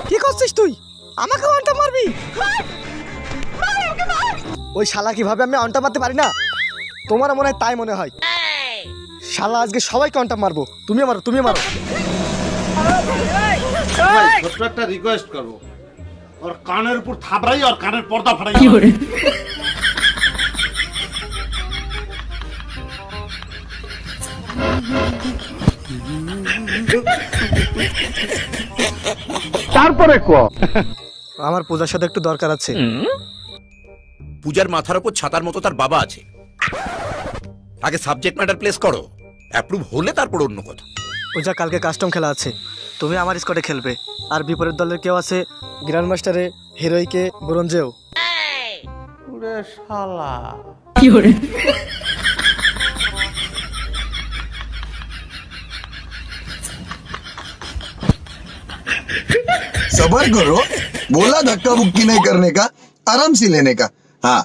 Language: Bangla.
কি করছিস তুই? আমাকে অন্টা মারবি? ওই শালা কিভাবে আমি অন্টা মারতে পারি না? তোমার মনে হয় তাই মনে হয়। শালা আজকে সবাইকে অন্টা মারবো। তুমি মারো, তুমি মারো। ছোট্ট একটা রিকোয়েস্ট করবো, ওর কানের উপর থাবড়াই আর কানের পর্দা ফাড়াই। তারপরে আমার পূজার সাথে একটু দরকার আছে। পূজার মাথার উপর ছাতার মতো তার বাবা আছে। আগে সাবজেক্ট ম্যাটার প্লেস করো, অ্যাপ্রুভ হলে তারপর অন্য কথা। পূজা কালকে কাস্টম খেলা আছে, তুমি আমার স্কোয়াডে খেলবে। আর বিপরীত দলের কেউ আছে গ্র্যান্ড মাস্টারে, হিরোইকে, ব্রোঞ্জেও। শালা सबर करो, बोला धक्का बुक्की नहीं करने का, आराम से लेने का। हाँ